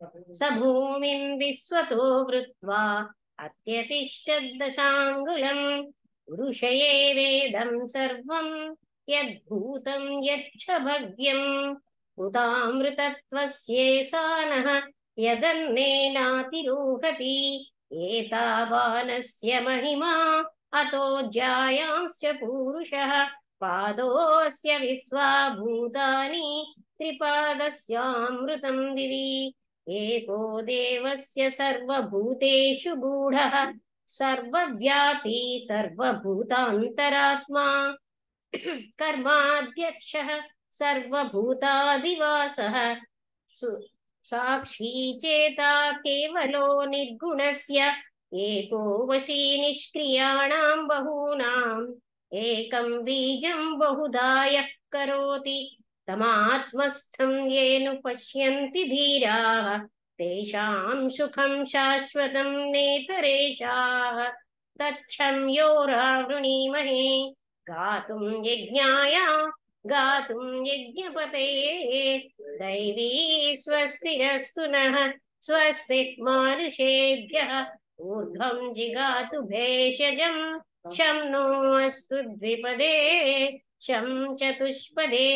स भूमिं विश्वतो वृत्वा अत्यतिष्ठद्दशाङ्गुलम् ऋषये वेदं सर्वं यद्भूतं यच्च भव्यम् उतामृतत्वस्येषानः यदन्नेनातिरोहति एतावानस्य महिमा अतो ज्यायांश्च पूरुषः पादोऽस्य विश्वा भूतानि त्रिपादस्यामृतं दिवि एको देवस्य सर्वभूतेषु गूढः सर्वव्यापी सर्वभूतान्तरात्मा कर्माध्यक्षः सर्वभूतादिवासः साक्षी चेता केवलो निर्गुणस्य एको वशी निष्क्रियाणां बहूनाम् एकं बीजं बहुधा यः करोति तमात्मस्थं येन पश्यन्ति धीराः तेषां सुखं शाश्वतं नेतरेषाः तच्छं यो रावृणीमहे गातुं यज्ञाय गातुं यज्ञपते दैवी स्वस्तिरस्तु नः स्वस्तिः मानुषेभ्यः ऊर्ध्वं जिगातु भेषजं शं नो अस्तु द्विपदे शं चतुष्पदे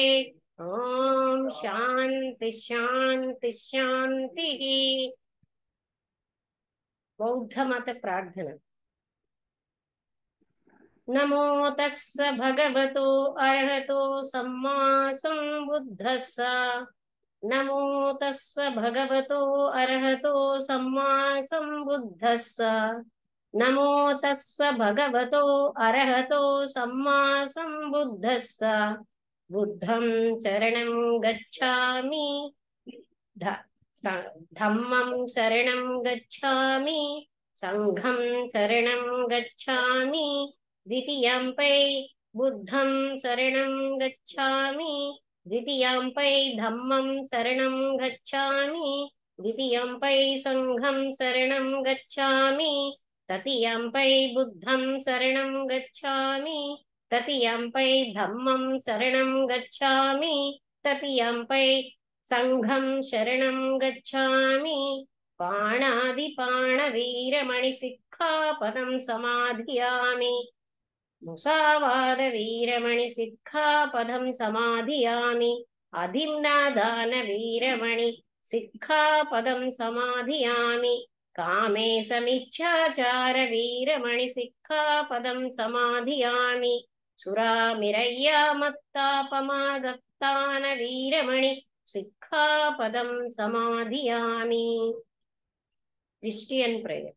ॐ शान्ति शान्ति शान्तिः। बौद्धमत प्रार्थना। नमो तस्स भगवतो अरहतो सम्मा सम्बुद्धस्स नमो तस्स भगवतो अरहतो सम्मा सम्बुद्धस्स नमो तस्स भगवतो अरहतो सम्मा सम्बुद्धस्स बुद्धं शरणं गच्छामि धम्मं शरणं गच्छामि संघं शरणं गच्छामि द्वितीयंपै बुद्धं शरणं गच्छामि द्वितीयंपै धम्मं शरणं गच्छामि द्वितीयंपै संघं शरणं गच्छामि तृतीयंपै बुद्धं शरणं गच्छामि तृतीयंपै धम्मं शरणं गच्छामि तृतीयंपै संघं शरणं गच्छामि पाणादिपाणवीरमणिसिक्खापदं समाधियामि मुसावादवीरमणिसिक्खापदं समाधियामि अधिम्नादानवीरमणिसिक्खापदं समाधियामि कामेशमिच्छाचारवीरमणिसिक्खापदं समाधियामि सुरामिरय्यामत्तापमादत्तानवीरमणि सिक्खापदं समाधियामि। Christian prayer.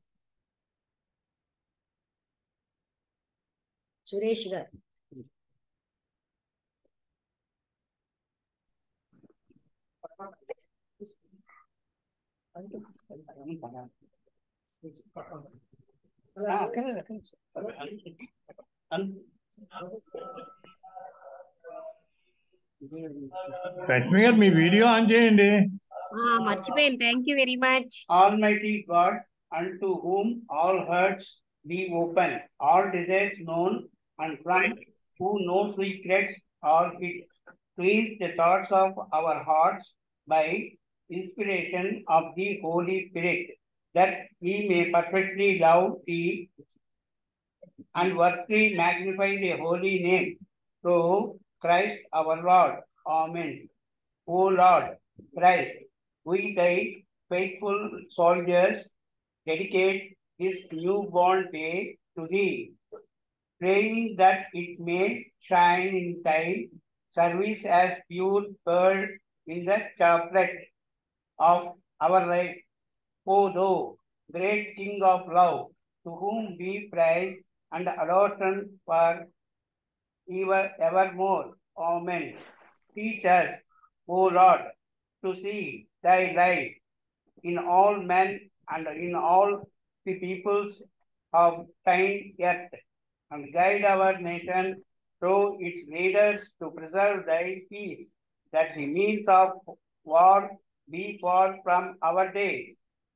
सुरेश गाరు లక్ష్మి గారు మీ వీడియో ఆన్ చేయండి. మర్చిపోయాను. Thank you very much. Almighty God, unto whom all hearts be open, all desires known, and from who no secrets are hid, cleanse the thoughts of our hearts by inspiration of the Holy Spirit, that we may perfectly love thee and worthily magnify the holy name through Christ our Lord. Amen. O Lord Christ, we thy faithful soldiers dedicate this newborn day to thee, praying that it may shine in thy service as pure pearl in the chaplet of our life. O thou great King of love, to whom we praise and adoration for evermore. Amen. Teach us, O Lord, to see thy light in all men and in all the peoples of thine earth, and guide our nation through its leaders to preserve thy peace, that the means of war be far from our days.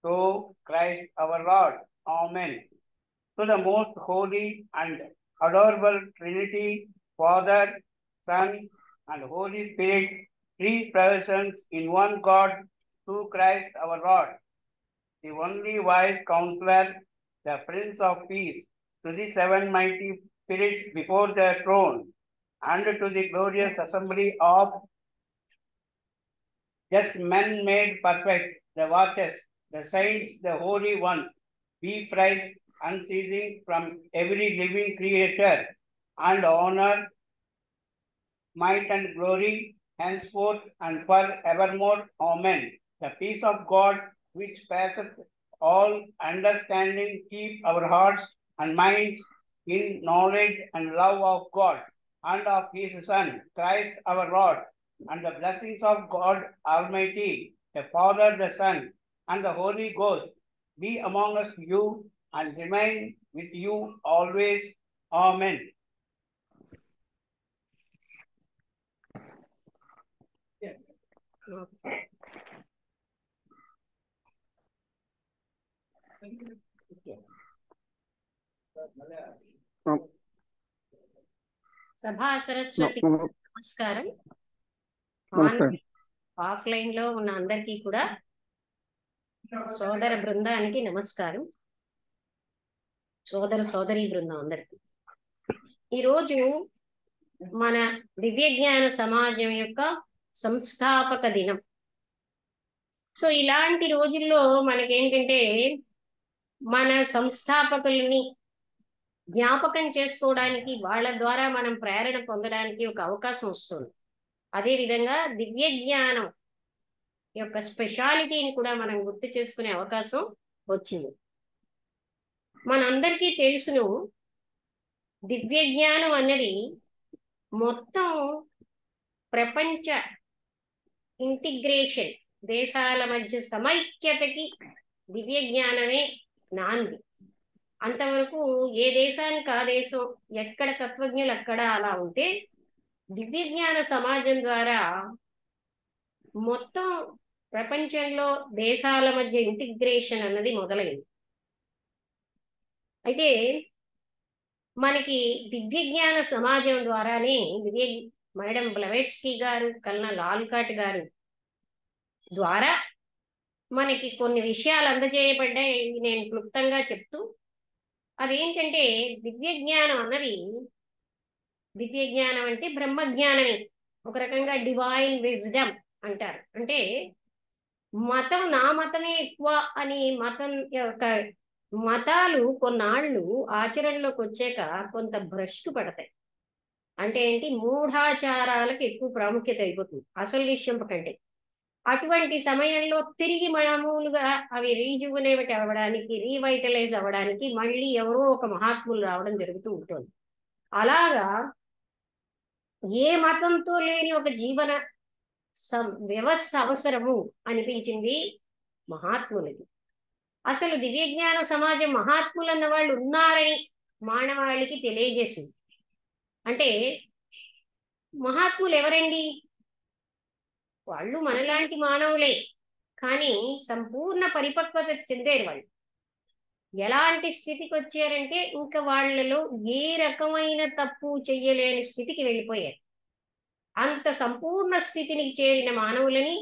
Through Christ our Lord. Amen. To the most holy and adorable Trinity, Father, Son, and Holy Spirit, three persons in one God, through Christ our Lord, the only wise counselor, the Prince of Peace, to the seven mighty spirits before the throne, and to the glorious assembly of just men made perfect, the watchers, the saints, the holy ones, be praised unceasing from every living creature, and honor, might, and glory, henceforth and for evermore. Amen. The peace of God, which passeth all understanding, keep our hearts and minds in knowledge and love of God and of his Son, Christ our Lord, and the blessings of God Almighty, the Father, the Son, and the Holy Ghost be among us you and remain with you always. Amen. సభా సరస్వతి నమస్కారం. Offline లో ఉన్న అందరికీ కూడా సోదర బృందానికి నమస్కారం. సోదరి బృందం అందరికి ఈరోజు మన దివ్య జ్ఞాన సమాజం యొక్క సంస్థాపక దినం. సో ఇలాంటి రోజుల్లో మనకేంటంటే మన సంస్థాపకుల్ని జ్ఞాపకం చేసుకోవడానికి, వాళ్ళ ద్వారా మనం ప్రేరణ పొందడానికి ఒక అవకాశం వస్తుంది. అదేవిధంగా దివ్య జ్ఞానం యొక్క స్పెషాలిటీని కూడా మనం గుర్తు చేసుకునే అవకాశం వచ్చింది. మనందరికీ తెలుసును, దివ్య జ్ఞానం అన్నది మొత్తం ప్రపంచ ఇంటిగ్రేషన్, దేశాల మధ్య సమైక్యతకి దివ్య జ్ఞానమే నాంది. అంతవరకు ఏ దేశానికి ఆ దేశం, ఎక్కడ తత్వజ్ఞులు అక్కడ అలా ఉంటే, దివ్య జ్ఞాన సమాజం ద్వారా మొత్తం ప్రపంచంలో దేశాల మధ్య ఇంటిగ్రేషన్ అన్నది మొదలైంది. అయితే మనకి దివ్య జ్ఞాన సమాజం ద్వారానే మేడం బ్లవేట్స్కీ గారు, కల్నల్ ఆల్కాట్ గారు ద్వారా మనకి కొన్ని విషయాలు అందజేయబడ్డాయి. నేను క్లుప్తంగా చెప్తూ, అదేంటంటే దివ్య జ్ఞానం అన్నది, దివ్య జ్ఞానం అంటే బ్రహ్మజ్ఞానమే, ఒక రకంగా డివైన్ విజ్డమ్ అంటారు. అంటే మతం, నా మతమే ఎక్కువ అని మతం యొక్క మతాలు కొన్నాళ్ళు ఆచరణలోకి వచ్చాక కొంత భ్రష్టు పడతాయి. అంటే ఏంటి, మూఢాచారాలకు ఎక్కువ ప్రాముఖ్యత అయిపోతుంది అసలు విషయం కంటే. అటువంటి సమయంలో తిరిగి మామూలుగా అవి రీజువనేట్ అవ్వడానికి, రీవైటలైజ్ అవ్వడానికి మళ్ళీ ఎవరో ఒక మహాత్ములు రావడం జరుగుతూ ఉంటుంది. అలాగా ఏ మతంతో లేని ఒక జీవన వ్యవస్థ అవసరము అనిపించింది మహాత్ములకి. అసలు దివ్య జ్ఞాన సమాజం మహాత్ములు అన్న వాళ్ళు ఉన్నారని మానవాళికి తెలియజేసింది. అంటే మహాత్ములు ఎవరండి? వాళ్ళు మనలాంటి మానవులే, కానీ సంపూర్ణ పరిపక్వత చెందారు. వాళ్ళు ఎలాంటి స్థితికి వచ్చారంటే, ఇంకా వాళ్ళలో ఏ రకమైన తప్పు చెయ్యలేని స్థితికి వెళ్ళిపోయారు. అంత సంపూర్ణ స్థితిని చేరిన మానవులని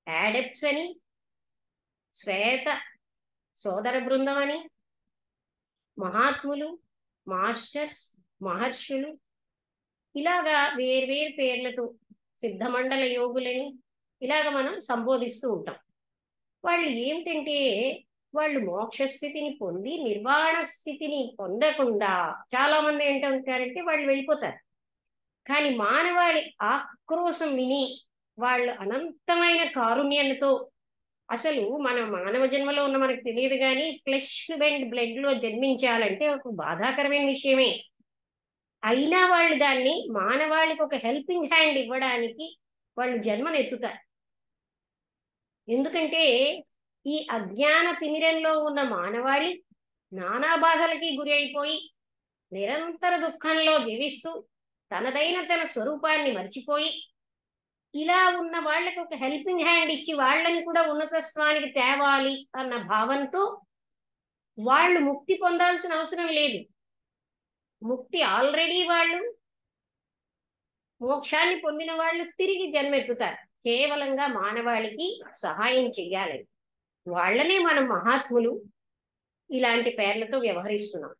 యాడెప్ట్స్ అని, శ్వేత సోదర బృందం అని, మహాత్ములు, మాస్టర్స్, మహర్షులు, ఇలాగా వేర్వేరు పేర్లతో సిద్ధమండల యోగులని ఇలాగ మనం సంబోధిస్తూ ఉంటాం. వాళ్ళు ఏమిటంటే, వాళ్ళు మోక్ష స్థితిని పొంది నిర్వాణ స్థితిని పొందకుండా చాలా మంది ఏంటంటారంటే వాళ్ళు వెళ్ళిపోతారు. కానీ మానవాళి ఆక్రోశం విని వాళ్ళు అనంతమైన కారుణ్యంతో, అసలు మన మానవ జన్మలో ఉన్న మనకు తెలియదు కానీ ఫ్లెష్ అండ్ బ్లడ్ లో జన్మించాలంటే ఒక బాధాకరమైన విషయమే. అయినా వాళ్ళు దాన్ని మానవాళికి ఒక హెల్పింగ్ హ్యాండ్ ఇవ్వడానికి వాళ్ళు జన్మనెత్తుతారు. ఎందుకంటే ఈ అజ్ఞాన తిమిరంలో ఉన్న మానవాళి నానా బాధలకి గురి అయిపోయి నిరంతర దుఃఖంలో జీవిస్తూ తన స్వరూపాన్ని మర్చిపోయి, ఇలా ఉన్న వాళ్ళకి ఒక హెల్పింగ్ హ్యాండ్ ఇచ్చి వాళ్ళని కూడా ఉన్నతత్వానికి తేవాలి అన్న భావంతో వాళ్ళు ముక్తి పొందాల్సిన అవసరం లేదు. ముక్తి ఆల్రెడీ వాళ్ళు మోక్షాన్ని పొందిన వాళ్ళు తిరిగి జన్మెత్తుతారు. కేవలంగా మానవాళికి సహాయం చెయ్యాలని. వాళ్ళనే మనం మహాత్ములు ఇలాంటి పేర్లతో వ్యవహరిస్తున్నాం.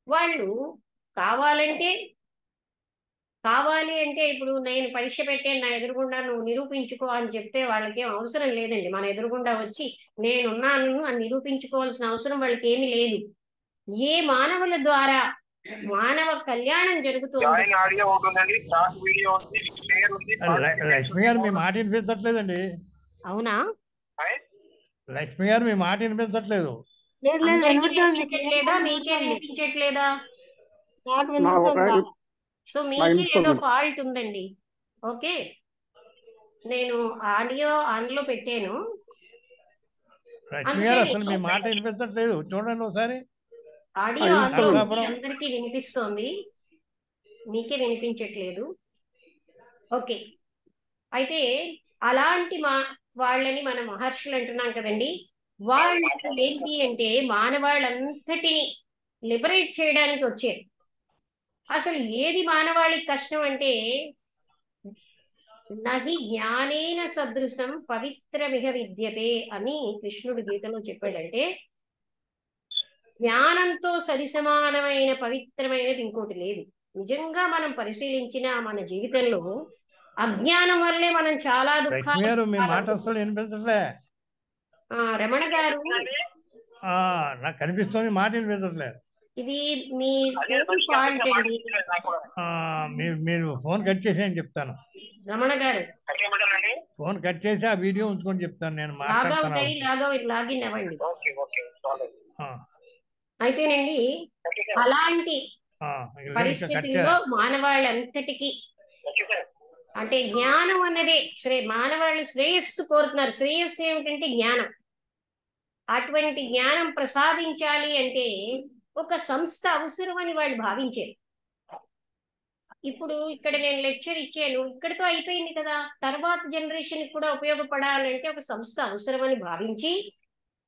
వాళ్ళు కావాలి అంటే ఇప్పుడు నేను పరీక్ష పెట్టాను, నా ఎదురుగుండా నువ్వు నిరూపించుకో అని చెప్తే వాళ్ళకేం అవసరం లేదండి. మన ఎదురుగుండా వచ్చి నేనున్నాను అని నిరూపించుకోవాల్సిన అవసరం వాళ్ళకి ఏమీ లేదు. ఏ మానవుల ద్వారా మానవ కళ్యాణం జరుగుతుంది. లక్ష్మి గారు మీ మాట వినిపించట్లేదండి. అవునా? లక్ష్మి గారు మీ మాట వినిపించట్లేదు. వినిపించట్లేదా? మీకే వినిపించట్లేదా? సో మీకే ఏదో ఫాల్ట్ ఉందండి. ఓకే, నేను ఆడియో ఆన్లో పెట్టాను. లక్ష్మి గారు అసలు మీ మాట వినిపించట్లేదు. చూడండి ఒకసారి. ఆడియో ఆన్లో అందరికీ వినిపిస్తోంది, మీకే వినిపించట్లేదు. ఓకే, అయితే అలాంటి వాళ్ళని మన మహర్షులు అంటున్నాం కదండి. వాళ్ళు ఏంటి అంటే మానవాళ్ళంతటిని లిబరేట్ చేయడానికి వచ్చారు. అసలు ఏది మానవాళికి కష్టం అంటే నహి జ్ఞానేన సదృశం పవిత్రమిహ విద్యతే అని కృష్ణుడు గీతలో చెప్పాడంటే, జ్ఞానంతో సరిసమానమైన పవిత్రమైనది ఇంకోటి లేదు. నిజంగా మనం పరిశీలించిన మన జీవితంలో అజ్ఞానం వల్లే మనం చాలా దుఃఖాలు. మీ మాట అసలు వినిపించట్లే. రమణ గారు, నాకు కనిపిస్తుంది, మాట వినిపించట్లేదు. ఇది మీ ఫాల్ట్ అండి. మీరు ఫోన్ కట్ చేసి అని చెప్తాను. రమణ గారు ఫోన్ కట్ చేసి ఆ వీడియో ఉంచుకొని చెప్తాను. నేను మాట్లాడతాను. లాగిన్ అవ్వండి. అయితేనండి అలాంటి పరిస్థితుల్లో మానవాళ్ళంతటికీ అంటే జ్ఞానం అన్నదే మానవాళ్ళు శ్రేయస్సు కోరుతున్నారు. శ్రేయస్సు ఏమిటంటే జ్ఞానం. అటువంటి జ్ఞానం ప్రసాదించాలి అంటే ఒక సంస్థ అవసరమని వాళ్ళు భావించారు. ఇప్పుడు ఇక్కడ నేను లెక్చర్ ఇచ్చాను, ఇక్కడితో అయిపోయింది కదా. తర్వాత జనరేషన్ కూడా ఉపయోగపడాలంటే ఒక సంస్థ అవసరమని భావించి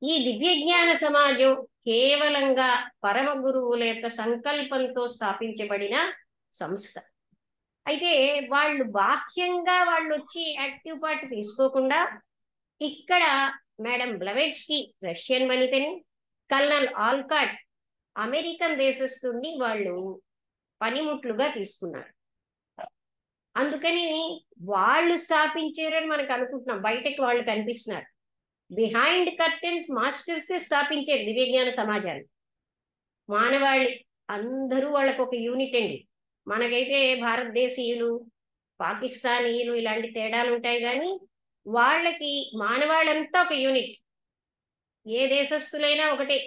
ఈ దివ్య జ్ఞాన సమాజం కేవలంగా పరమ గురువుల యొక్క సంకల్పంతో స్థాపించబడిన సంస్థ. అయితే వాళ్ళు బాహ్యంగా వాళ్ళు వచ్చి యాక్టివ్ పార్ట్ తీసుకోకుండా ఇక్కడ మేడం బ్లవెట్స్కీ రష్యన్ వనితని, కల్నల్ ఆల్కాట్ అమెరికన్ దేశస్తుని వాళ్ళు పనిముట్లుగా తీసుకున్నారు. అందుకని వాళ్ళు స్థాపించారని మనకు అనుకుంటున్నాం, బయటకి వాళ్ళు కనిపిస్తున్నారు. బిహైండ్ కర్టెన్స్ మాస్టర్సే స్థాపించారు దివ్య జ్ఞాన సమాజాన్ని. మానవాళి అందరూ వాళ్ళకు ఒక యూనిట్ అండి. మనకైతే భారతదేశీయులు, పాకిస్తానీయులు ఇలాంటి తేడాలు ఉంటాయి, కానీ వాళ్ళకి మానవాళ్ళంతా ఒక యూనిట్. ఏ దేశస్థులైనా ఒకటే.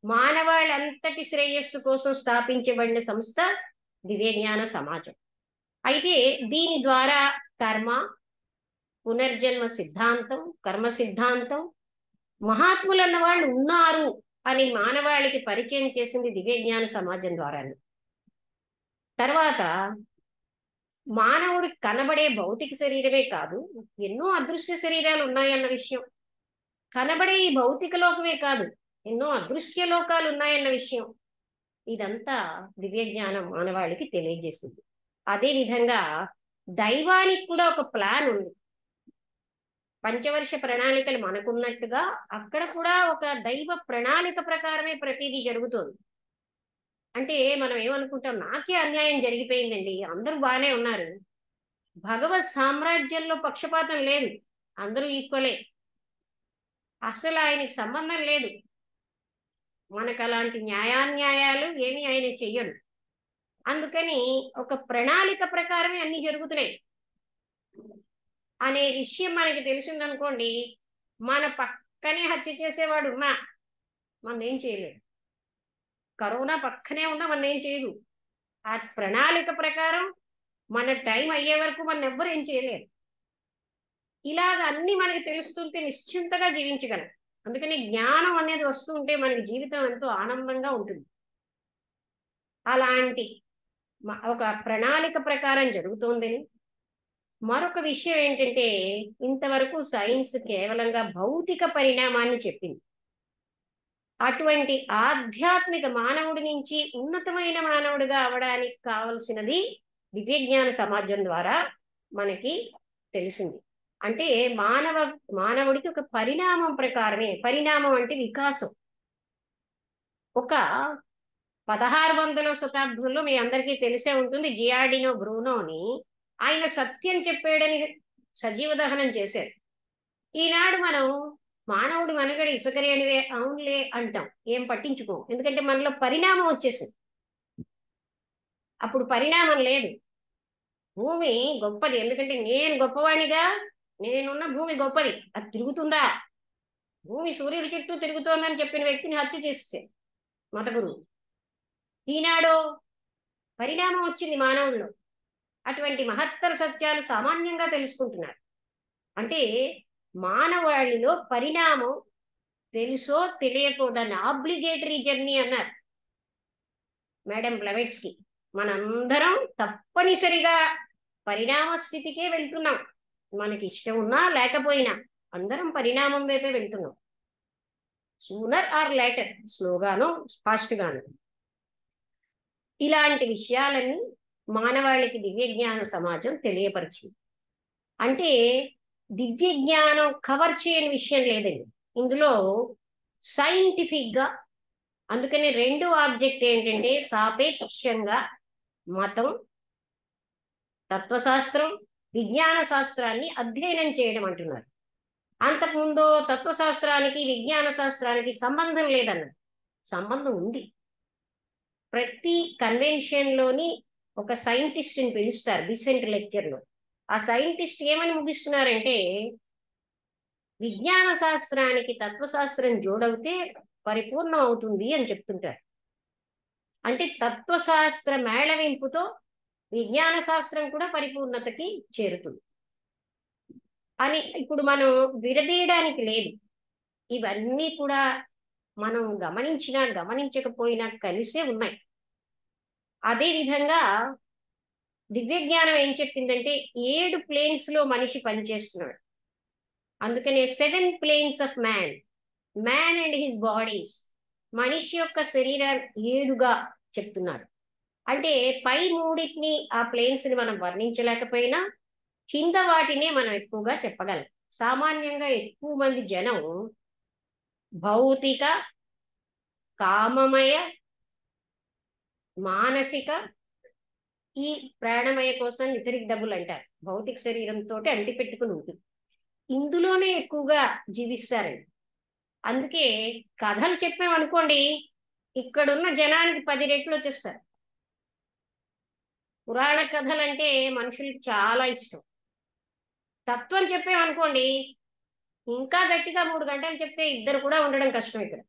మానవాళ్ళంతటి శ్రేయస్సు కోసం స్థాపించబడిన సంస్థ దివ్య జ్ఞాన సమాజం. అయితే దీని ద్వారా కర్మ, పునర్జన్మ సిద్ధాంతం, కర్మ సిద్ధాంతం, మహాత్ములు అన్న వాళ్ళు ఉన్నారు అని మానవాళికి పరిచయం చేసింది దివ్య జ్ఞాన సమాజం ద్వారానే. తర్వాత మానవుడికి కనబడే భౌతిక శరీరమే కాదు, ఎన్నో అదృశ్య శరీరాలు ఉన్నాయన్న విషయం, కనబడే ఈ భౌతిక లోకమే కాదు, ఎన్నో అదృశ్య లోకాలు ఉన్నాయన్న విషయం, ఇదంతా దివ్య జ్ఞానం మానవాళికి తెలియజేసింది. అదే విధంగా దైవానికి కూడా ఒక ప్లాన్ ఉంది. పంచవర్ష ప్రణాళికలు మనకున్నట్టుగా అక్కడ కూడా ఒక దైవ ప్రణాళిక ప్రకారమే ప్రతిదీ జరుగుతుంది. అంటే మనం ఏమనుకుంటాం, నాకే అన్యాయం జరిగిపోయిందండి, అందరూ బాగానే ఉన్నారు. భగవత్ సామ్రాజ్యంలో పక్షపాతం లేదు, అందరూ ఈక్వలే. అసలు ఆయనకి సంబంధం లేదు. మనకు అలాంటి న్యాయాన్యాయాలు ఏమీ ఆయన చెయ్యడు. అందుకని ఒక ప్రణాళిక ప్రకారమే అన్ని జరుగుతున్నాయి అనే విషయం మనకి తెలిసిందనుకోండి, మన పక్కనే హత్య చేసేవాడు ఉన్నా మనం ఏం చేయలేడు. కరోనా పక్కనే ఉన్నా మనం ఏం చేయదు. ఆ ప్రణాళిక ప్రకారం మన టైం అయ్యే వరకు మనం ఎవ్వరు ఏం చేయలేరు. ఇలాగ అన్ని మనకి తెలుస్తుంటే నిశ్చింతగా జీవించగలం. అందుకని జ్ఞానం అనేది వస్తుంటే మనకి జీవితం ఎంతో ఆనందంగా ఉంటుంది. అలాంటి ఒక ప్రణాళిక ప్రకారం జరుగుతోందని. మరొక విషయం ఏంటంటే, ఇంతవరకు సైన్స్ కేవలంగా భౌతిక పరిణామాన్ని చెప్పింది. అటువంటి ఆధ్యాత్మిక మానవుడి నుంచి ఉన్నతమైన మానవుడిగా అవడానికి కావలసినది దివ్యజ్ఞాన సమాజం ద్వారా మనకి తెలిసింది. అంటే మానవుడికి ఒక పరిణామం ప్రకారమే, పరిణామం అంటే వికాసం. ఒక 1600వ శతాబ్దంలో మీ అందరికీ తెలిసే ఉంటుంది, జియార్డినో బ్రూనోని ఆయన సత్యం చెప్పాడని సజీవ దహనం చేశారు. ఈనాడు మనం మానవుడి మనుగడ ఇసుకరేనివే అవునులే అంటాం, ఏం పట్టించుకోం. ఎందుకంటే మనలో పరిణామం వచ్చేసింది. అప్పుడు పరిణామం లేదు. భూమి గొప్పది, ఎందుకంటే నేను గొప్పవాణిగా, నేనున్న భూమి గొప్పది, అది తిరుగుతుందా? భూమి సూర్యుడి చుట్టూ తిరుగుతోందని చెప్పిన వ్యక్తిని హత్య చేసేసారు మత గురువు. ఈనాడు పరిణామం వచ్చింది మానవుల్లో. అటువంటి మహత్తర సత్యాలు సామాన్యంగా తెలుసుకుంటున్నారు. అంటే మానవాళిలో పరిణామం తెలుసో తెలియకూడని ఆబ్లిగేటరీ జర్నీ అన్నారు మేడం బ్లవెట్స్కి. మనందరం తప్పనిసరిగా పరిణామ స్థితికే వెళ్తున్నాం. మనకి ఇష్టం ఉన్నా లేకపోయినా అందరం పరిణామం వైపే వెళ్తున్నాం, సూనర్ ఆర్ లేటర్, స్లోగాను ఫాస్ట్గాను. ఇలాంటి విషయాలన్నీ మానవాళికి దివ్యజ్ఞాన సమాజం తెలియపరిచింది. అంటే దివ్యజ్ఞానం కవర్ చేయని విషయం లేదండి ఇందులో సైంటిఫిక్గా. అందుకని రెండు ఆబ్జెక్ట్ ఏంటంటే సాపేక్షంగా మతం, తత్వశాస్త్రం, విజ్ఞాన శాస్త్రాన్ని అధ్యయనం చేయడం అంటున్నారు. అంతకుముందు తత్వశాస్త్రానికి విజ్ఞాన శాస్త్రానికి సంబంధం లేదన్నారు. సంబంధం ఉంది. ప్రతి కన్వెన్షన్లోని ఒక సైంటిస్ట్ని పిలుస్తారు బిసెంట్ లెక్చర్లో. ఆ సైంటిస్ట్ ఏమని ముగిస్తున్నారంటే, విజ్ఞాన శాస్త్రానికి తత్వశాస్త్రం జోడవుతే పరిపూర్ణం అవుతుంది అని చెప్తుంటారు. అంటే తత్వశాస్త్ర మేళవింపుతో విజ్ఞాన శాస్త్రం కూడా పరిపూర్ణతకి చేరుతుంది అని ఇప్పుడు మనం విడదీయడానికి లేదు. ఇవన్నీ కూడా మనం గమనించినా గమనించకపోయినా కలిసే ఉన్నాయి. అదేవిధంగా దివ్యజ్ఞానం ఏం చెప్పిందంటే 7 ప్లేన్స్లో మనిషి పనిచేస్తున్నాడు. అందుకనే 7 planes of man and his bodies, మనిషి యొక్క శరీరాలు 7గా చెప్తున్నారు. అంటే పై మూడింటిని ఆ ప్లేన్స్ని మనం వర్ణించలేకపోయినా కింద వాటినే మనం ఎక్కువగా చెప్పగలం. సామాన్యంగా ఎక్కువ మంది జనం భౌతిక, కామమయ, మానసిక, ఈ ప్రాణమయ కోసం ఇతరికి డబ్బులు అంటారు. భౌతిక శరీరంతో అంటి పెట్టుకుని ఉంటుంది, ఇందులోనే ఎక్కువగా జీవిస్తారండి. అందుకే కథలు చెప్పామనుకోండి, ఇక్కడున్న జనానికి 10 రెట్లు వచ్చేస్తారు. పురాణ కథలు అంటే మనుషులకి చాలా ఇష్టం. తత్వం చెప్పామనుకోండి, ఇంకా గట్టిగా 3 గంటలు చెప్తే ఇద్దరు కూడా ఉండడం కష్టం ఇక్కడ.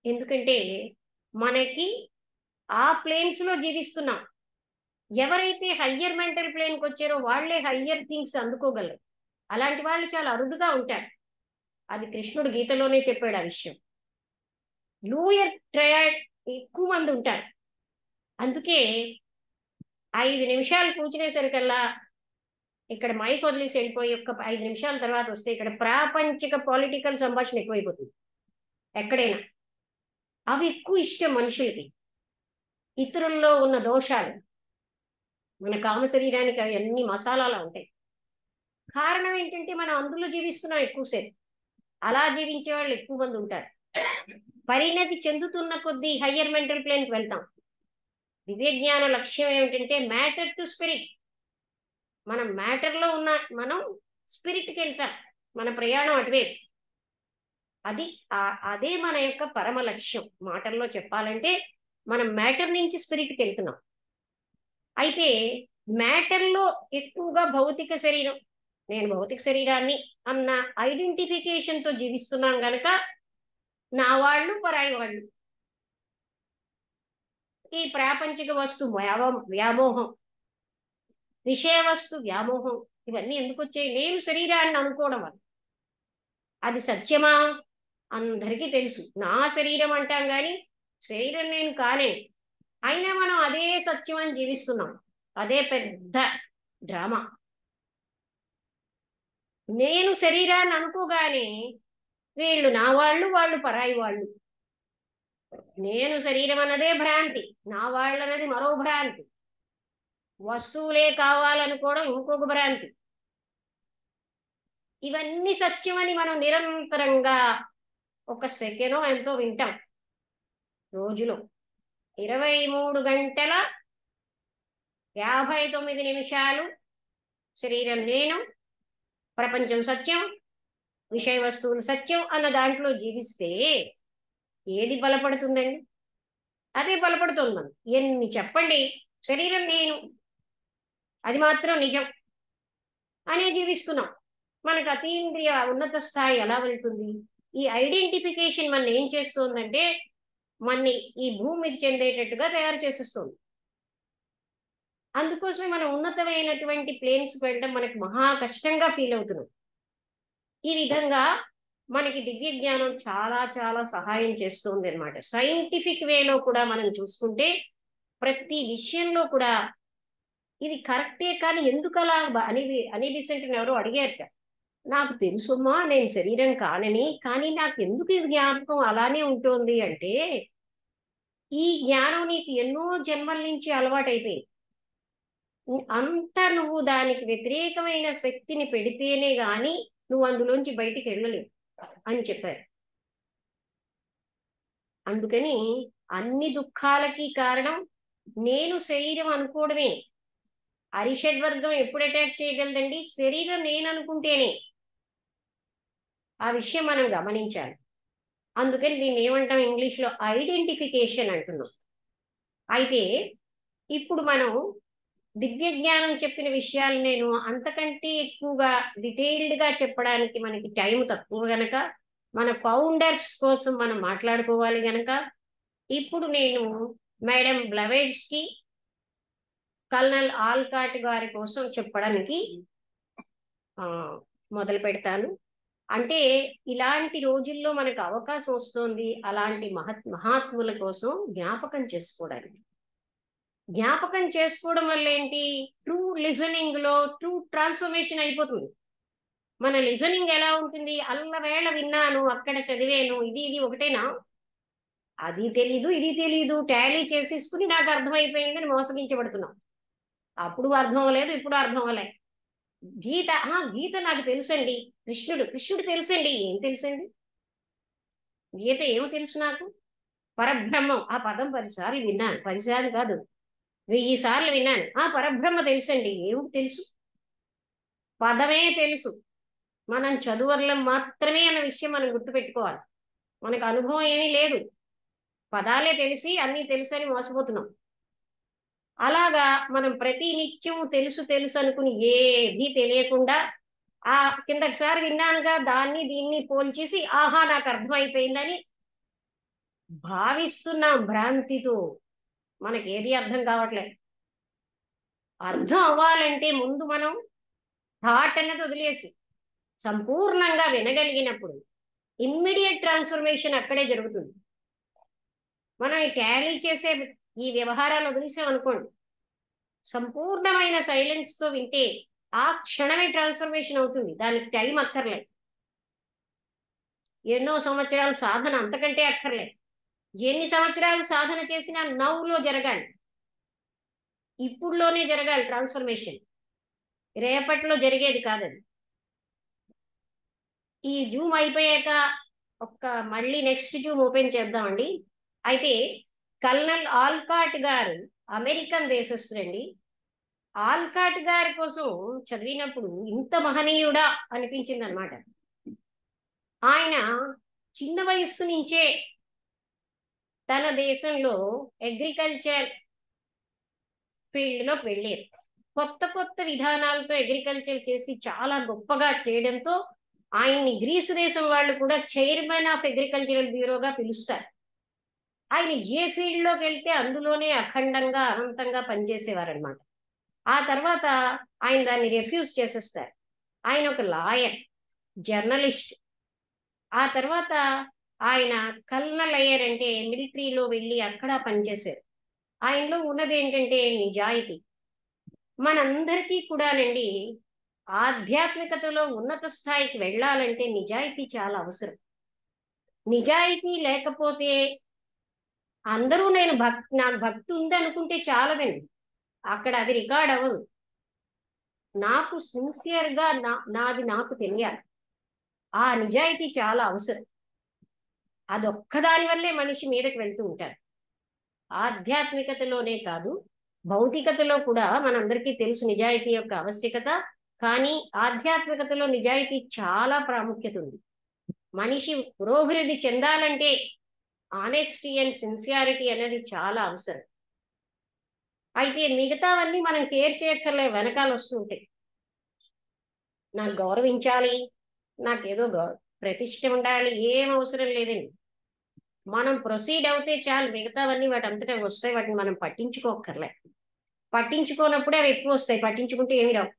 ఎందుకంటే మనకి ఆ ప్లేన్స్లో జీవిస్తున్నాం. ఎవరైతే హయ్యర్ మెంటల్ ప్లేన్కి వచ్చారో వాళ్ళే హయ్యర్ థింగ్స్ అందుకోగలరు. అలాంటి వాళ్ళు చాలా అరుదుగా ఉంటారు. అది కృష్ణుడు గీతలోనే చెప్పాడు ఆ విషయం. లూయర్ ట్రయాడ్ ఎక్కువ మంది ఉంటారు. అందుకే 5 నిమిషాలు కూర్చునేసరికల్లా ఇక్కడ మైక్ వదిలేసి వెళ్ళిపోయి ఒక 5 నిమిషాల తర్వాత వస్తే ఇక్కడ ప్రాపంచిక పొలిటికల్ సంభాషణ ఎక్కువైపోతుంది ఎక్కడైనా. అవి ఎక్కువ ఇష్టం మనుషులకి. ఇతరుల్లో ఉన్న దోషాలు, మన కామ శరీరానికి అవి అన్ని మసాలాలా ఉంటాయి. కారణం ఏంటంటే మనం అందులో జీవిస్తున్నాం ఎక్కువసేపు. అలా జీవించే వాళ్ళు ఎక్కువ మంది ఉంటారు. పరిణతి చెందుతున్న కొద్దీ హయ్యర్ మెంటల్ ప్లేన్కి వెళ్తాం. దివ్యజ్ఞాన లక్ష్యం ఏమిటంటే మ్యాటర్ టు స్పిరిట్. మనం మ్యాటర్లో ఉన్న మనం స్పిరిట్కి వెళ్తాం. మన ప్రయాణం అటువైపు. అదే మన యొక్క పరమ లక్ష్యం. మాటల్లో చెప్పాలంటే మనం మ్యాటర్ నుంచి స్పిరిట్కి వెళ్తున్నాం. అయితే మ్యాటర్లో ఎక్కువగా భౌతిక శరీరం, నేను భౌతిక శరీరాన్ని అన్న ఐడెంటిఫికేషన్తో జీవిస్తున్నాం కనుక నా వాళ్ళు పరాయి వాళ్ళు, ఈ ప్రాపంచిక వస్తు వ్యామోహం, విషయ వస్తు వ్యామోహం, ఇవన్నీ ఎందుకు వచ్చాయి? నేను శరీరాన్ని అనుకోవడం వల్ల. అది సత్యమా? అందరికీ తెలుసు. నా శరీరం అంటాం కానీ శరీరం నేను కానే. అయినా మనం అదే సత్యం అని జీవిస్తున్నాం. అదే పెద్ద డ్రామా. నేను శరీరాన్ని అనుకోగానే వీళ్ళు నా వాళ్ళు, వాళ్ళు పరాయి వాళ్ళు. నేను శరీరం అన్నదే భ్రాంతి, నా వాళ్ళు అన్నది మరో భ్రాంతి. వస్తువులే కావాలనుకోవడం ఇంకొక భ్రాంతి. ఇవన్నీ సత్యమని మనం నిరంతరంగా ఒక సెకండో ఎంతో వింటాం రోజులో. 23 గంటల 59 నిమిషాలు శరీరం నేను, ప్రపంచం సత్యం, విషయ వస్తువులు సత్యం అన్న దాంట్లో జీవిస్తే ఏది బలపడుతుందండి? అదే బలపడుతుంది. మనం ఎన్ని చెప్పండి, శరీరం నేను, అది మాత్రం నిజం అనే జీవిస్తున్నాం. మనకు అతీంద్రియ ఉన్నత స్థాయి ఎలా వెళ్తుంది? ఈ ఐడెంటిఫికేషన్ మన ఏం చేస్తుందంటే మనని ఈ భూమికి చెందేటట్టుగా తయారు చేసేస్తుంది. అందుకోసమే మనం ఉన్నతమైనటువంటి ప్లేన్స్కి వెళ్ళడం మనకు మహా కష్టంగా ఫీల్ అవుతున్నాం. ఈ విధంగా మనకి దివ్య జ్ఞానం చాలా చాలా సహాయం చేస్తుంది అనమాట. సైంటిఫిక్ వేలో కూడా మనం చూసుకుంటే ప్రతి విషయంలో కూడా ఇది కరెక్టే, కానీ ఎందుకు అలా అని బిసెంట్ ఎవరో అడిగారట. నాకు తెలుసుమ్మా నేను శరీరం కానని, కానీ నాకు ఎందుకు ఇది జ్ఞాపకం అలానే ఉంటుంది అంటే, ఈ జ్ఞానం నీకు ఎన్నో జన్మల నుంచి అలవాటైపోయింది. అంతా నువ్వు దానికి వ్యతిరేకమైన శక్తిని పెడితేనే గాని నువ్వు అందులోంచి బయటికి వెళ్ళలేవు అని చెప్పారు. అందుకని అన్ని దుఃఖాలకి కారణం నేను శరీరం అనుకోవడమే. అరిషడ్వర్గం ఎప్పుడు అటాక్ చేయగలదండి? శరీరం నేను అనుకుంటేనే. ఆ విషయం మనం గమనించాలి. అందుకని దీన్ని ఏమంటాం ఇంగ్లీష్లో ఐడెంటిఫికేషన్ అంటున్నాం. అయితే ఇప్పుడు మనం దివ్య జ్ఞానం చెప్పిన విషయాలు నేను అంతకంటే ఎక్కువగా డీటెయిల్డ్గా చెప్పడానికి మనకి టైం తక్కువ గనక, మన ఫౌండర్స్ కోసం మనం మాట్లాడుకోవాలి గనక, ఇప్పుడు నేను మేడం బ్లవేడ్స్కి, కల్నల్ ఆల్కాట్ గారి కోసం చెప్పడానికి మొదలు పెడతాను. అంటే ఇలాంటి రోజుల్లో మనకు అవకాశం వస్తుంది అలాంటి మహాత్ముల కోసం జ్ఞాపకం చేసుకోవడానికి. జ్ఞాపకం చేసుకోవడం వల్ల ఏంటి? ట్రూ లిజనింగ్ లో ట్రూ ట్రాన్స్ఫర్మేషన్ అయిపోతుంది. మన లిజనింగ్ ఎలా ఉంటుంది? అల్లవేళ విన్నాను, అక్కడ చదివాను, ఇది ఒకటేనా, అది తెలీదు ఇది తెలీదు, టాలీ చేసేసుకుని నాకు అర్థమైపోయిందని మోసగించబడుతున్నాం. అప్పుడు అర్థం అవ్వలేదు, ఇప్పుడు అర్థం అవ్వలేదు. గీత నాకు తెలుసండి, కృష్ణుడు తెలుసండి. ఏం తెలుసండి? గీత ఏమో తెలుసు నాకు. పరబ్రహ్మం, ఆ పదం 10 సార్లు విన్నాను, 10 సార్లు కాదు 1000 సార్లు విన్నాను. పరబ్రహ్మ తెలుసండి. ఏమిటి తెలుసు? పదమే తెలుసు. మనం చదువర్లం మాత్రమే అన్న విషయం మనం గుర్తుపెట్టుకోవాలి. మనకు అనుభవం ఏమీ లేదు, పదాలే తెలిసి అన్నీ తెలుసు అని మోసపోతున్నాం. అలాగా మనం ప్రతి నిత్యము తెలుసు అనుకుని ఏది తెలియకుండా కిందటిసారి విన్నానుగా దాన్ని దీన్ని పోల్చేసి ఆహా నాకు అర్థమైపోయిందని భావిస్తున్నాం భ్రాంతితో. మనకేది అర్థం కావట్లేదు. అర్థం అవ్వాలంటే ముందు మనం థాట్ అన్నది వదిలేసి సంపూర్ణంగా వినగలిగినప్పుడు ఇమ్మీడియట్ ట్రాన్స్ఫర్మేషన్ అక్కడే జరుగుతుంది. మనం టాలీ చేసే ఈ వ్యవహారాలు వదిలేసాం అనుకోండి, సంపూర్ణమైన సైలెన్స్తో వింటే ఆ క్షణమే ట్రాన్స్ఫర్మేషన్ అవుతుంది. దానికి టైం అక్కర్లేదు, ఎన్నో సంవత్సరాల సాధన అంతకంటే అక్కర్లేదు. ఎన్ని సంవత్సరాలు సాధన చేసినా నవ్వులో జరగాలి, ఇప్పుడులోనే జరగాలి ట్రాన్స్ఫర్మేషన్, రేపట్లో జరిగేది కాదది. ఈ జూమ్ అయిపోయాక మళ్ళీ నెక్స్ట్ జూమ్ ఓపెన్ చేద్దామండి. అయితే కల్నల్ ఆల్కాట్ గారు అమెరికన్ దేశస్థుడండి. ఆల్కాట్ గారి కోసం చదివినప్పుడు ఇంత మహనీయుడా అనిపించింది అనమాట. ఆయన చిన్న వయస్సు నుంచే తన దేశంలో అగ్రికల్చర్ ఫీల్డ్లోకి వెళ్ళారు. కొత్త విధానాలతో అగ్రికల్చర్ చేసి చాలా గొప్పగా చేయడంతో ఆయన్ని గ్రీసు దేశం వాళ్ళు కూడా చైర్మన్ ఆఫ్ అగ్రికల్చరల్ బ్యూరోగా పిలుస్తారు. ఆయన ఏ ఫీల్డ్లోకి వెళ్తే అందులోనే అఖండంగా అనంతంగా పనిచేసేవారు అనమాట. ఆ తర్వాత ఆయన దాన్ని రెఫ్యూజ్ చేసేస్తారు. ఆయన ఒక లాయర్, జర్నలిస్ట్. ఆ తర్వాత ఆయన కల్నల్ అయ్యర్, అంటే మిలిటరీలో వెళ్ళి అక్కడ పనిచేశారు. ఆయనలో ఉన్నది ఏంటంటే నిజాయితీ. మనందరికీ కూడానండి ఆధ్యాత్మికతలో ఉన్నత స్థాయికి వెళ్ళాలంటే నిజాయితీ చాలా అవసరం. నిజాయితీ లేకపోతే అందరూ నాకు భక్తి ఉంది అనుకుంటే చాలదండి. అక్కడ అది రికార్డ్ అవ్వదు. నాకు సిన్సియర్గా నాది నాకు తెలియాలి. ఆ నిజాయితీ చాలా అవసరం. అదొక్కదాని వల్లే మనిషి మీదకి వెళ్తూ ఉంటారు. ఆధ్యాత్మికతలోనే కాదు, భౌతికతలో కూడా మనందరికీ తెలుసు నిజాయితీ యొక్క ఆవశ్యకత. కానీ ఆధ్యాత్మికతలో నిజాయితీ చాలా ప్రాముఖ్యత ఉంది. మనిషి పురోభివృద్ధి చెందాలంటే ఆనెస్టీ అండ్ సిన్సియారిటీ అనేది చాలా అవసరం. అయితే మిగతావన్నీ మనం కేర్ చేయక్కర్లే, వెనకాల వస్తూ ఉంటాయి. నాకు గౌరవించాలి, నాకేదో ప్రతిష్ట ఉండాలి, ఏం అవసరం లేదండి. మనం ప్రొసీడ్ అవుతే చాలు, మిగతావన్నీ వాటి అంతటా వస్తాయి. వాటిని మనం పట్టించుకోక్కర్లే. పట్టించుకోనప్పుడే అవి ఎక్కువ వస్తాయి, పట్టించుకుంటే ఏమి రావు.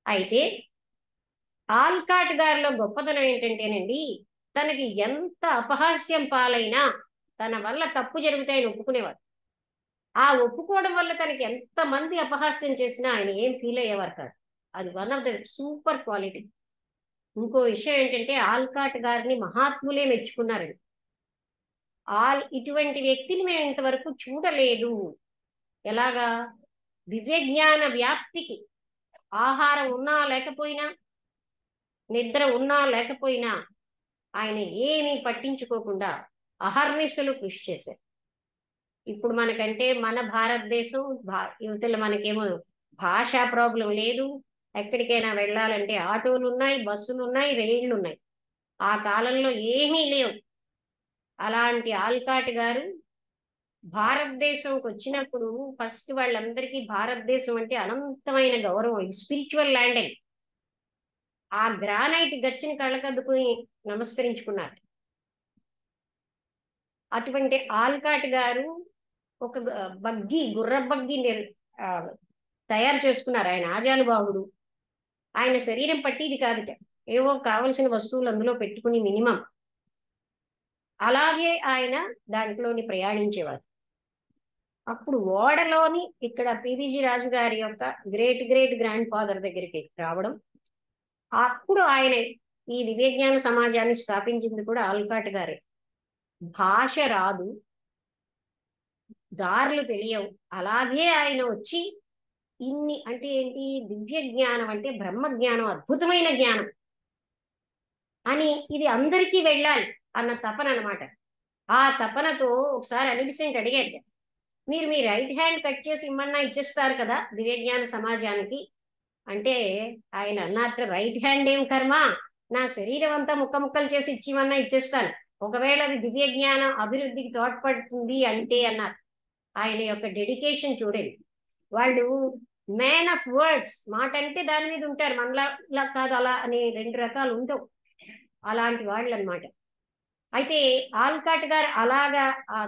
అయితే ఆల్కాట్ గారిలో గొప్పతనం ఏంటంటేనండి, తనకి ఎంత అపహాస్యం పాలైనా తన వల్ల తప్పు జరుగుతాయని ఒప్పుకునేవాడు. ఆ ఒప్పుకోవడం వల్ల తనకి ఎంతమంది అపహాస్యం చేసినా ఆయన ఏం ఫీల్ అయ్యేవారు కాదు. అది one of the super quality. ఇంకో విషయం ఏంటంటే ఆల్కాట్ గారిని మహాత్ములే మెచ్చుకున్నారండి. ఇటువంటి వ్యక్తిని మేము ఇంతవరకు చూడలేదు. ఎలాగా? దివ్య జ్ఞాన వ్యాప్తికి ఆహారం ఉన్నా లేకపోయినా, నిద్ర ఉన్నా లేకపోయినా ఆయన ఏమీ పట్టించుకోకుండా అహర్నిశలు కృషి చేశారు. ఇప్పుడు మనకంటే మన భారతదేశం యువతలు మనకేమో భాషా ప్రాబ్లం లేదు. ఎక్కడికైనా వెళ్ళాలంటే ఆటోలు ఉన్నాయి, బస్సులు ఉన్నాయి, రైళ్లు ఉన్నాయి. ఆ కాలంలో ఏమీ లేవు. అలాంటి ఆల్కాట్ గారు భారతదేశంకి వచ్చినప్పుడు ఫస్ట్ వాళ్ళందరికీ భారతదేశం అంటే అనంతమైన గౌరవం, స్పిరిచువల్ ల్యాండ్ అని. ఆ గ్రానైట్ గచ్చిని కళ్ళకద్దుకుని నమస్కరించుకున్నారు. అటువంటి ఆల్కాట్ గారు ఒక గుర్ర బగ్గి తయారు చేసుకున్నారు. ఆయన ఆజానుబాహుడు. ఆయన శరీరం పట్టిది కాదు, ఏవో కావలసిన వస్తువులు అందులో పెట్టుకుని మినిమం అలాగే ఆయన దాంట్లోని ప్రయాణించేవారు. అప్పుడు ఓడలోని ఇక్కడ పివిజి రాజు గారి యొక్క గ్రేట్ గ్రేట్ గ్రాండ్ ఫాదర్ దగ్గరికి రావడం, అప్పుడు ఆయన ఈ దివ్యజ్ఞాన సమాజాన్ని స్థాపించింది కూడా ఆల్కాట్ గారే. భాష రాదు, దారులు తెలియవు, అలాగే ఆయన వచ్చి ఇన్ని అంటే ఏంటి, దివ్య జ్ఞానం అంటే బ్రహ్మ జ్ఞానం, అద్భుతమైన జ్ఞానం అని ఇది అందరికీ వెళ్ళాలి అన్న తపన అనమాట. ఆ తపనతో ఒకసారి అనిబిసెంట్ అడిగాడు, మీరు మీ రైట్ హ్యాండ్ కట్ చేసి ఇమ్మన్నా ఇచ్చేస్తారు కదా దివ్య జ్ఞాన సమాజానికి అంటే, ఆయన అన్నట్టు రైట్ హ్యాండ్ ఏం కర్మ, నా శరీరం అంతా ముక్కలు చేసి ఇచ్చిమన్నా ఇచ్చేస్తాను, ఒకవేళ అది దివ్య జ్ఞానం అభివృద్ధికి తోడ్పడుతుంది అంటే అన్నారు. ఆయన యొక్క డెడికేషన్ చూడండి. వాళ్ళు మ్యాన్ ఆఫ్ వర్డ్స్, మాట అంటే దాని మీద ఉంటారు, మనలా కాదు అలా అనే రెండు రకాలు ఉండవు, అలాంటి వాళ్ళు అనమాట. అయితే ఆల్కాట్ గారు అలాగా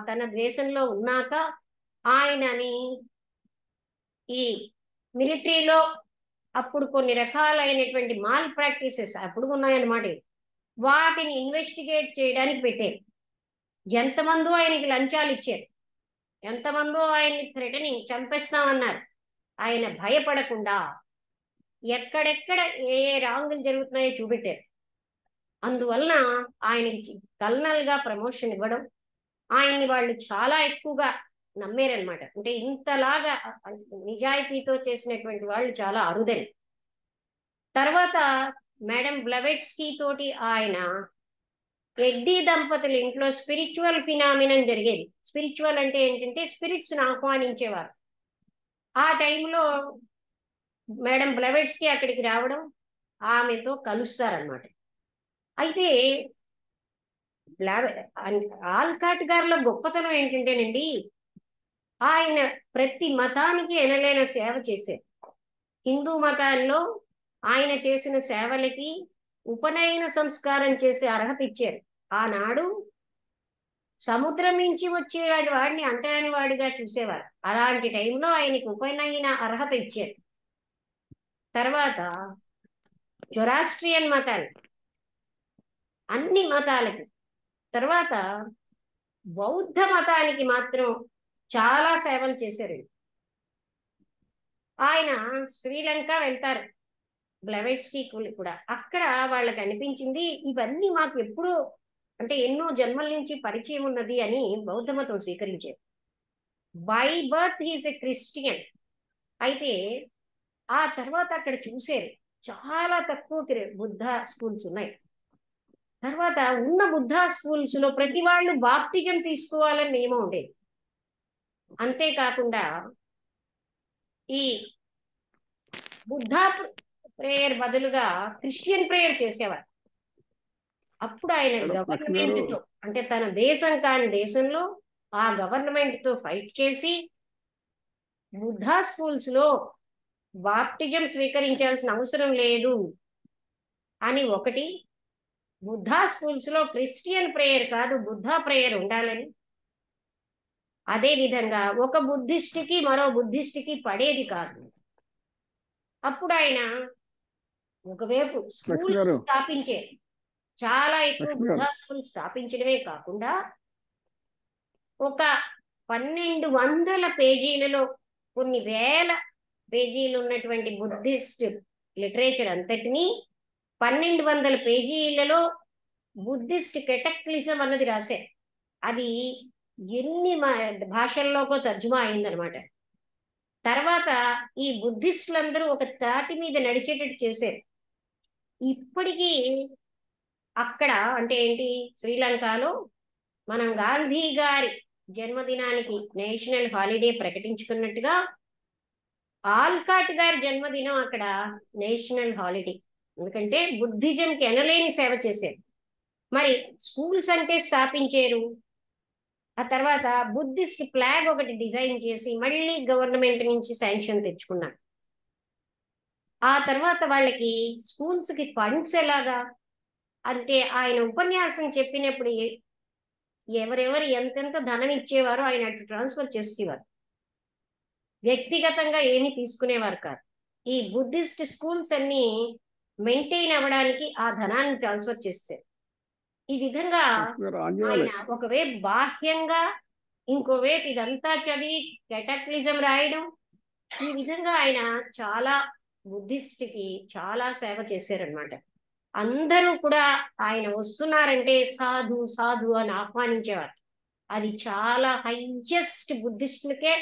తన దేశంలో ఉన్నాక ఆయనని ఈ మిలిటరీలో అప్పుడు కొన్ని రకాలైనటువంటి మాల్ ప్రాక్టీసెస్ అప్పుడు ఉన్నాయన్నమాట, వాటిని ఇన్వెస్టిగేట్ చేయడానికి పెట్టారు. ఎంతమందో ఆయనకి లంచాలు ఇచ్చారు, ఎంతమందో ఆయన్ని థ్రెటనింగ్ చంపేస్తామన్నారు. ఆయన భయపడకుండా ఎక్కడెక్కడ ఏ రాంగులు జరుగుతున్నాయో చూపెట్టారు. అందువలన ఆయనకి కల్నల్గా ప్రమోషన్ ఇవ్వడం, ఆయన్ని వాళ్ళు చాలా ఎక్కువగా నమ్మారనమాట. అంటే ఇంతలాగా నిజాయితీతో చేసినటువంటి వాళ్ళు చాలా అరుదని. తర్వాత మేడం బ్లవెట్స్కీ తోటి ఆయన ఎడ్డీ దంపతుల ఇంట్లో స్పిరిచువల్ ఫినామినన్ జరిగేది. స్పిరిచువల్ అంటే ఏంటంటే స్పిరిట్స్ని ఆహ్వానించేవారు. ఆ టైంలో మేడం బ్లవెట్స్కీ అక్కడికి రావడం, ఆమెతో కలుస్తారనమాట. అయితే ఆల్కాట్ గారిలో గొప్పతనం ఏంటంటేనండి, ఆయన ప్రతి మతానికి ఎనలేన సేవ చేశారు. హిందూ మతాల్లో ఆయన చేసిన సేవలకి ఉపనయన సంస్కారం చేసే అర్హత ఇచ్చారు. ఆనాడు సముద్రం నుంచి వచ్చే వాడిని అంటరాని వాడిగా చూసేవారు, అలాంటి టైంలో ఆయనకి ఉపనయన అర్హత ఇచ్చారు. తర్వాత జొరాస్ట్రియన్ మతాలు, అన్ని మతాలకి, తర్వాత బౌద్ధ మతానికి మాత్రం చాలా సేవలు చేశారు. ఆయన శ్రీలంక వెళ్తారు బ్లవెట్స్కీ కూడా. అక్కడ వాళ్ళకి అనిపించింది ఇవన్నీ మాకు ఎప్పుడూ అంటే ఎన్నో జన్మల నుంచి పరిచయం ఉన్నది అని బౌద్ధ మతం స్వీకరించారు. By birth he's a Christian, అయితే ఆ తర్వాత అక్కడ చూసేది చాలా తక్కువ బుద్ధ స్కూల్స్ ఉన్నాయి. తర్వాత ఉన్న బుద్ధ స్కూల్స్ లో ప్రతి వాళ్ళు బాప్టిజం తీసుకోవాలని నియమం ఉండేది. అంతేకాకుండా ఈ బుద్ధ ప్రేయర్ బదులుగా క్రిస్టియన్ ప్రేయర్ చేసేవారు. అప్పుడు ఆయన గవర్నమెంట్ తో, అంటే తన దేశం కాని దేశంలో ఆ గవర్నమెంట్ తో ఫైట్ చేసి బుద్ధ స్కూల్స్ లో బాప్టిజం స్వీకరించాల్సిన అవసరం లేదు అని ఒకటి, బుద్ధ స్కూల్స్ లో క్రిస్టియన్ ప్రేయర్ కాదు బుద్ధ ప్రేయర్ ఉండాలని, అదే విధంగా ఒక బుద్ధిస్ట్కి మరో బుద్ధిస్ట్కి పడేది కాదు. అప్పుడు ఆయన ఒకవైపు స్కూల్స్ స్థాపించే, చాలా ఎక్కువ బుద్ధ స్కూల్ స్థాపించడమే కాకుండా ఒక 1200 పేజీలలో కొన్ని వేల పేజీలు ఉన్నటువంటి బుద్ధిస్ట్ లిటరేచర్ అంతటినీ 1200 పేజీలలో బుద్ధిస్ట్ కెటక్లిజం అన్నది రాశారు. అది ఎన్ని భాషల్లోకో తర్జుమా అయిందనమాట. తర్వాత ఈ బుద్ధిస్టులందరూ ఒక తాటి మీద నడిచేటట్టు చేశారు. ఇప్పటికీ అక్కడ అంటే ఏంటి, శ్రీలంకలో మనం గాంధీ గారి జన్మదినానికి నేషనల్ హాలిడే ప్రకటించుకున్నట్టుగా ఆల్కాట్ గారి జన్మదినం అక్కడ నేషనల్ హాలిడే. ఎందుకంటే బుద్ధిజంకి ఎనలేని సేవ చేశారు. మరి స్కూల్స్ అంటే స్థాపించారు. ఆ తర్వాత బుద్ధిస్ట్ ఫ్లాగ్ ఒకటి డిజైన్ చేసి మళ్ళీ గవర్నమెంట్ నుంచి శాంక్షన్ తెచ్చుకున్నారు. ఆ తర్వాత వాళ్ళకి స్కూల్స్ కి ఫండ్స్ ఎలాగా అంటే ఆయన ఉపన్యాసం చెప్పినప్పుడు ఎవరెవరు ఎంతెంత ధనం ఇచ్చేవారో ఆయన అటు ట్రాన్స్ఫర్ చేసేవారు. వ్యక్తిగతంగా ఏమీ తీసుకునేవారు కాదు. ఈ బుద్ధిస్ట్ స్కూల్స్ అన్ని మెయింటైన్ అవ్వడానికి ఆ ధనాన్ని ట్రాన్స్ఫర్ చేశారు. ఈ విధంగా ఆయన ఒకవైపు బాహ్యంగా, ఇంకోవైపు ఇదంతా చదివి కెటక్లిజం రాయడం, ఈ విధంగా ఆయన చాలా బుద్ధిస్ట్ కి చాలా సేవ చేశారనమాట. అందరూ కూడా ఆయన వస్తున్నారంటే సాధు సాధు అని ఆహ్వానించేవారు. అది చాలా హైయెస్ట్ బుద్ధిస్టులకే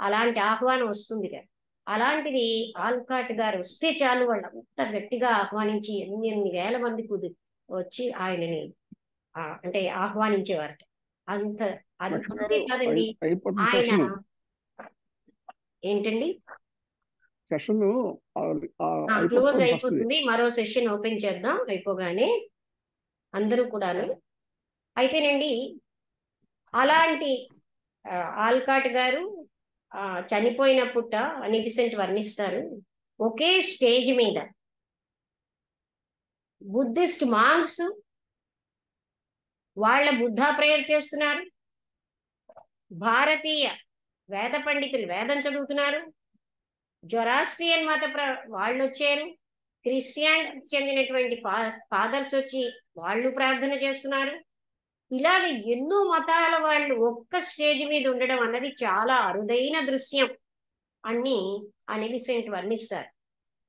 అలాంటి ఆహ్వానం వస్తుంది కదా. అలాంటిది ఆల్కాట్ గారు వస్తే చాలు వాళ్ళంతా గట్టిగా ఆహ్వానించి ఎన్ని వేల మంది వచ్చి ఆయనని అంటే ఆహ్వానించేవారు. అంతే కాదండి, ఆయన ఏంటండి సెషన్ క్లోజ్ అయిపోతుంది. మరో సెషన్ ఓపెన్ చేద్దాం అయిపోగానే అందరూ కూడాను. అయితేనండి అలాంటి ఆల్కాట్ గారు చనిపోయినప్పుట అనిబిసెంట్ వర్ణిస్తారు, ఒకే స్టేజ్ మీద బుద్ధిస్ట్ మాంగ్స్ వాళ్ళ బుద్ధ ప్రేయర్ చేస్తున్నారు, భారతీయ వేద పండితులు వేదం చదువుతున్నారు, జొరాస్ట్రియన్ మత వాళ్ళు వచ్చారు, క్రిస్టియన్ చెందినటువంటి ఫాదర్స్ వచ్చి వాళ్ళు ప్రార్థన చేస్తున్నారు. ఇలాగ ఎన్నో మతాల వాళ్ళు ఒక్క స్టేజ్ మీద ఉండడం అన్నది చాలా అరుదైన దృశ్యం అని అనిబిసెంట్ వర్ణిస్తారు.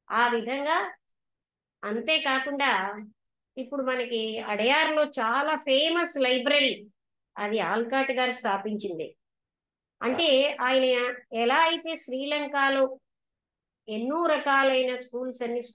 ఆ విధంగా అంతేకాకుండా ఇప్పుడు మనకి అడయార్లో చాలా ఫేమస్ లైబ్రరీ అది ఆల్కాట్ గారు స్థాపించింది. అంటే ఆయన ఎలా అయితే శ్రీలంకలో ఎన్నో రకాలైన స్కూల్స్ అన్ని